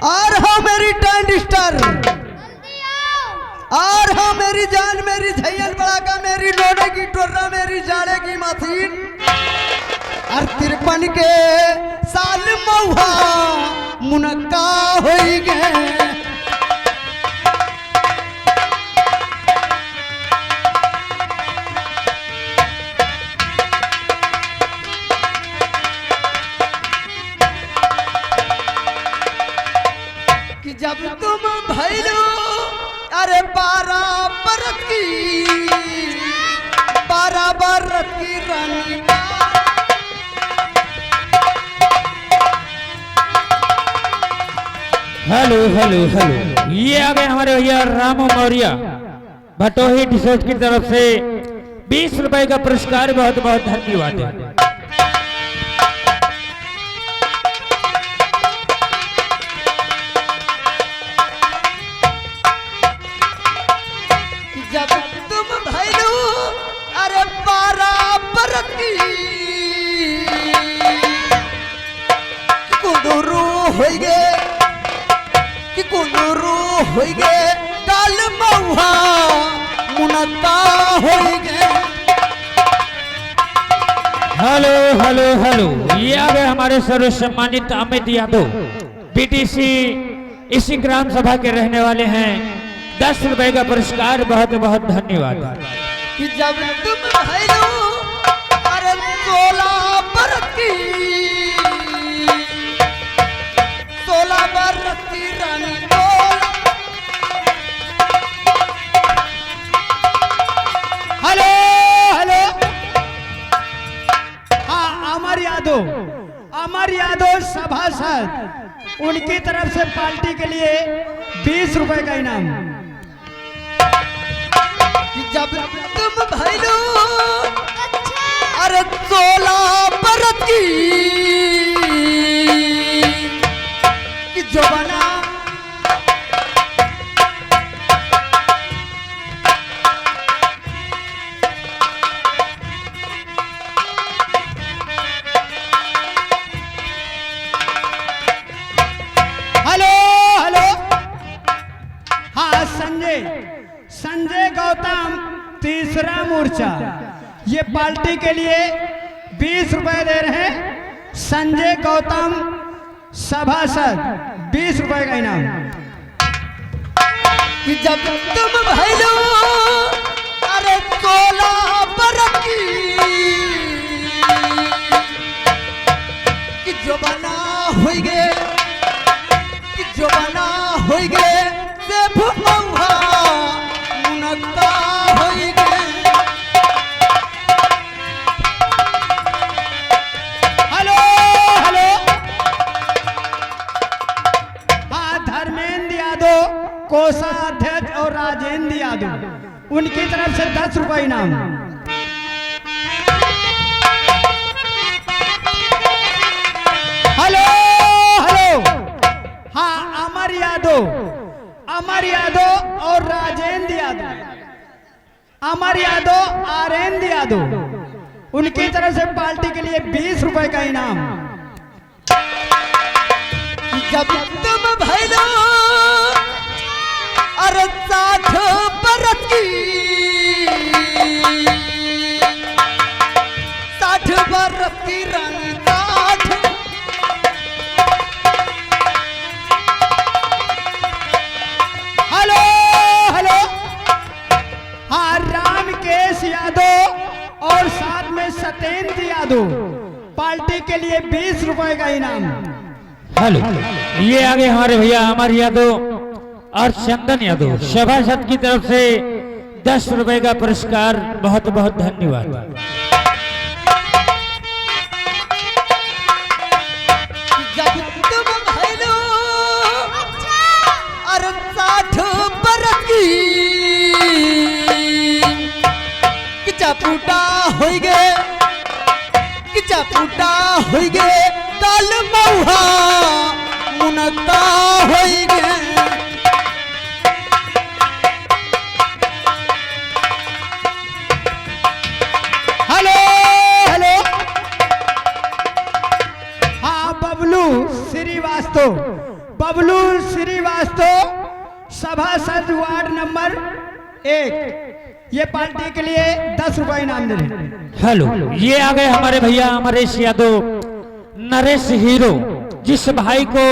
और हाँ मेरी टेंट स्टार, और हाँ मेरी जान, मेरी झैल बड़ा का, मेरी डोडे की टोर्रा, मेरी जाड़े की मशीन, और 53 के साल मऊहा मुनक्का हो गए। कि जब तुम भैलो अरे 12 बरस की रानी हेलो हेलो हेलो, ये आ गए हमारे भैया रामू मौर्य भटोही डिसोज की तरफ से 20 रुपए का पुरस्कार। बहुत बहुत धन्यवाद है। जब तुम भैलो अरे 12 बरस की कुंदरू हो गए, कि कुंदरू हो गए, काल मऊहा मुनक्का हो गए। हेलो हेलो हेलो, ये आ गए हमारे सर्व सम्मानित अमित यादव बीटीसी इसी ग्राम सभा के रहने वाले हैं। 10 रुपए का पुरस्कार। बहुत बहुत धन्यवाद। कि जब तुम भैलो अरे 16 बरस की, 16 बरस की रानी बोला। हेलो हेलो, हाँ अमर यादव सभासद, उनकी तरफ से पार्टी के लिए 20 रुपए का इनाम। कि जब तुम भैलो अरे 16 बरस की, कि जो बना हेलो हेलो, हाँ संजय गौतम तीसरा मोर्चा, ये पार्टी के लिए 20 रुपए दे रहे हैं। संजय गौतम सभासद 20 रुपए का इनाम। कि जब तुम भैलो अरे 16 बरस की, कि जो बना हो गए, कि जो बना हो गए, से भूमौहा मुनक्का हो गए। हेलो हेलो, हाँ धर्मेंद्र यादव कोषाध्यक्ष और राजेंद्र यादव, उनकी तरफ से 10 रुपए इनाम। हेलो हेलो, हाँ अमर यादव और राजेंद्र यादव, अमर यादव आरेंद्र यादव, उनकी तरफ से पार्टी के लिए 20 रुपए का इनाम। जब तुम भैलो अरे 60 बरस की, 60 बरस की रानी 60। हेलो हेलो, हाँ रामकेश यादव और साथ में सत्येंद्र यादव, पार्टी के लिए 20 रुपए का इनाम। हेलो, ये आ गए हमारे भैया अमर यादव और चंदन यादव सभासद की तरफ से 10 रुपए का पुरस्कार। बहुत बहुत धन्यवाद। जब तुम भैलो अरे 60 बरस की, कि चपूटा हो गए, कि चपूटा हो गए, काल मऊहा मुनक्का हो गए। हेलो हेलो, हाँ बबलू श्रीवास्तव बबलू श्रीवास्तव सभासद वार्ड नंबर 1, ये पार्टी के लिए 10 रुपए इनाम दे रहे हैं। हेलो, ये आ गए हमारे भैया अमरेश यादव, नरेश हीरो। जिस भाई को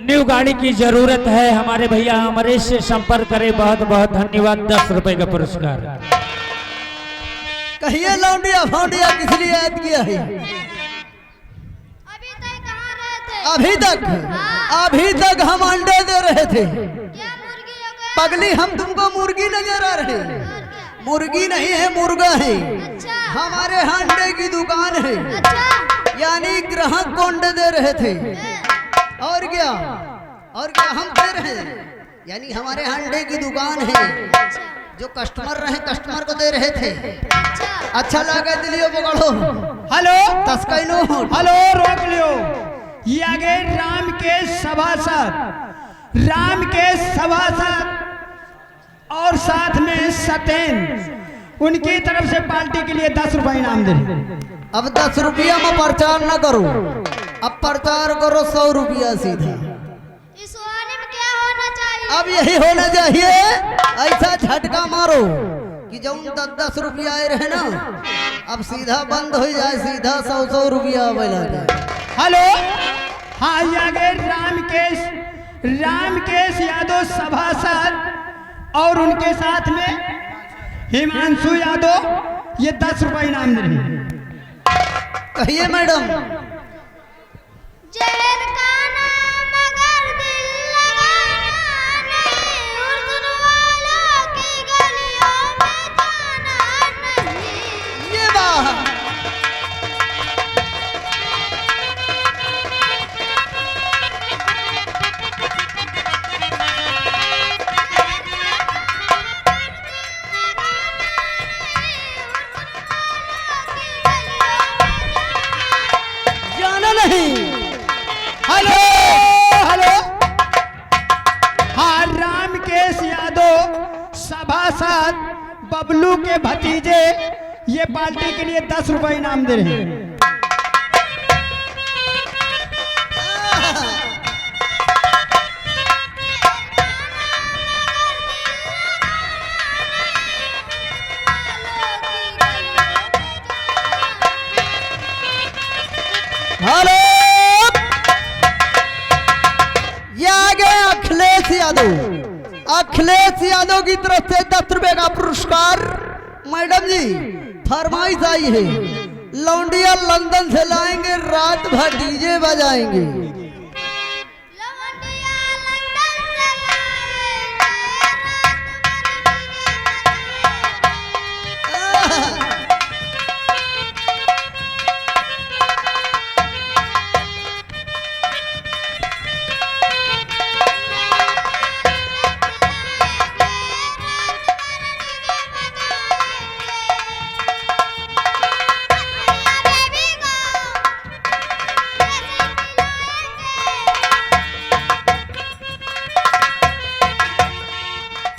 न्यू गाड़ी की जरूरत है, हमारे भैया अमरेश से संपर्क करें। बहुत बहुत धन्यवाद। 10 रुपए का पुरस्कार। कहिए लौंडिया फौंडिया किस लिए ऐड किया है? अभी तक कहाँ रहे थे? अभी तक हम अंडे दे रहे थे। क्या मुर्गी हो गया? पगली, हम तुमको मुर्गी नजर आ रहे हैं? और क्या? मुर्गी नहीं है, मुर्गा है। अच्छा। हमारे यहाँ अंडे की दुकान है, अच्छा। यानी ग्राहक को अंडे दे रहे थे। और क्या हम दे रहे हैं, यानी हमारे यहाँ अंडे की दुकान है, जो कस्टमर रहे कस्टमर को दे रहे थे। अच्छा लगा दिलियो पकड़ो। हेलो तस्कैनो हेलो, रोक लियो। ये आगे राम के सभासद और साथ में सत्येंद्र, उनकी तरफ से पार्टी के लिए 10 रुपए इनाम दे रहे हैं। अब 10 रुपया में प्रचार न करो, अब प्रचार करो 100 रुपया सीधा। इस वाले में क्या होना चाहिए? अब यही होना चाहिए, ऐसा झटका मारो कि जो 10-10 रुपया आए रहे ना, अब सीधा बंद हो जाए, सीधा 100-100 रुपया आवे लगे। हेलो, हाँ, ये आगे रामकेश यादव सभासद और उनके साथ में हिमांशु यादव, ये 10 रुपए इनाम दे रहे हैं। कहिए मैडम। जहर खाना मगर दिल लगाना नहीं, उर्दू वालों की गलियों में जाना नहीं। ये बात जाना नहीं। हेलो हेलो, हाँ, रामकेश यादव सभासद बबलू के भतीजे, ये पार्टी के लिए 10 रुपए इनाम दे रहे हैं। हेलो, ये आ गए अखिलेश यादव की तरफ से 10 रुपए का पुरस्कार। मैडम जी, फरमाइश आई है, लौंडिया लंदन से लाएंगे, रात भर डीजे बजाएंगे। लवंडिया लंदन से लाएंगे,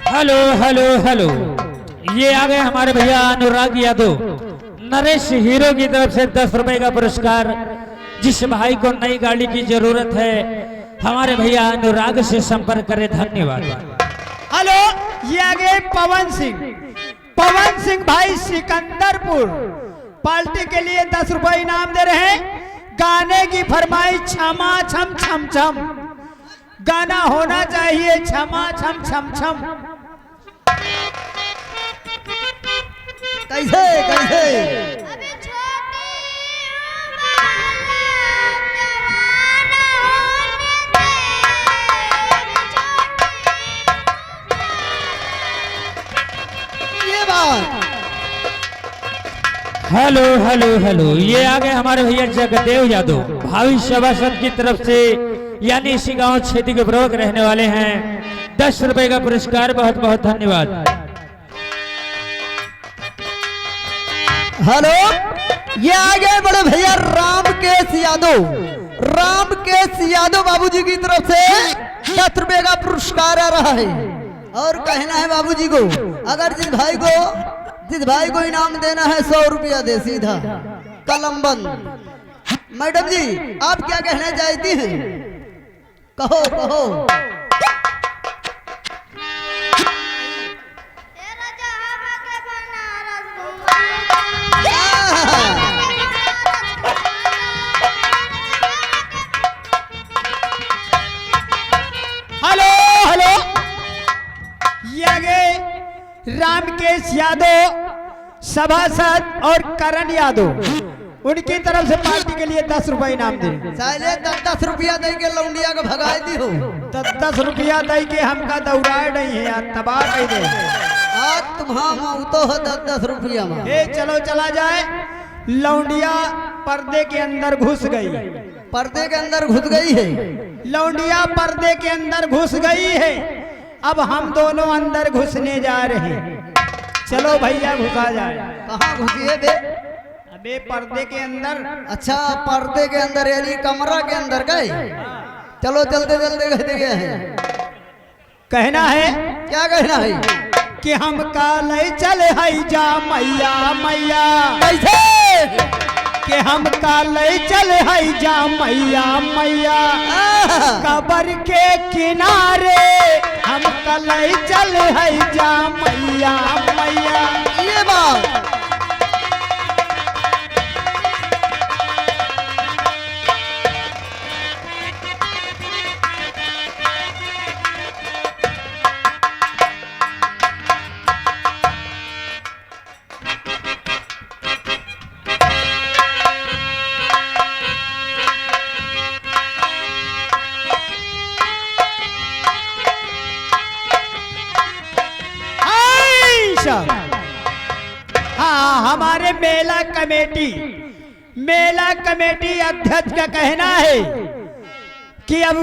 हेलो हेलो हेलो, ये आ गए हमारे भैया अनुराग यादव, नरेश हीरो की तरफ से 10 रुपए का पुरस्कार। जिस भाई को नई गाड़ी की जरूरत है, हमारे भैया अनुराग से संपर्क करें। धन्यवाद। हेलो, ये आगे पवन सिंह भाई सिकंदरपुर, पार्टी के लिए 10 रुपए इनाम दे रहे हैं। गाने की फरमाइश क्षमा छम छम छम, गाना होना चाहिए क्षमा छम छम छम। कैसे कैसे अभी छोटी बालम जवान होने दे, अभी छोटी ये बात। हेलो हेलो हेलो, ये आ गए हमारे भैया जगदेव यादव, भावी सभासद की तरफ से, यानी इसी गांव क्षेत्र के प्रमुख रहने वाले हैं। 10 रुपए का पुरस्कार। बहुत बहुत धन्यवाद। हेलो, ये आ गए बड़े भैया रामकेश यादव बाबूजी की तरफ से 10 रुपए का पुरस्कार आ रहा है। और कहना है बाबूजी को, अगर जिस भाई को इनाम देना है 100 रुपया दे, सीधा कलम बंद। मैडम जी, आप क्या कहना चाहती हैं? कहो कहो। तेरा जहां के बनारस घुमाऊंगा। हेलो हेलो, ये आगे रामकेश यादव सभासद और करण यादव, उनकी तरफ से पार्टी के लिए 10 रुपए इनाम दे। साले 10 रुपया दे के लौंडिया को भगाई दी हो। 10 रुपया दे के हमका दौड़ाए नहीं है यार, तबाह कर दे। आज तुम्हारा मुँह तो है 10 रुपया में। ए चलो चला जाए। लौंडिया पर्दे के अंदर घुस गई। पर्दे के अंदर घुस गई है। लौंडिया पर्दे के अंदर घुस गई है। अब हम दोनों अंदर घुसने जा रहे हैं। चलो भैया घुसा जाए। कहाँ घुसी है बे? अबे पर्दे के अंदर। अच्छा पर्दे के अंदर यानी कमरा के अंदर गए। चलो चलते चलते कहते गए हैं। कहना है क्या कहना है? कि हम काले चले हई जा मैया मैया, कैसे? कि हम काले चले हई जा मैया मैया, कबर के किनारे हम काले चले हई जा मैया मैया। ये बात हाँ, हमारे मेला कमेटी अध्यक्ष का कहना है कि अब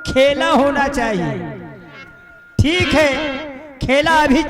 खेला होना चाहिए। ठीक है, खेला अभी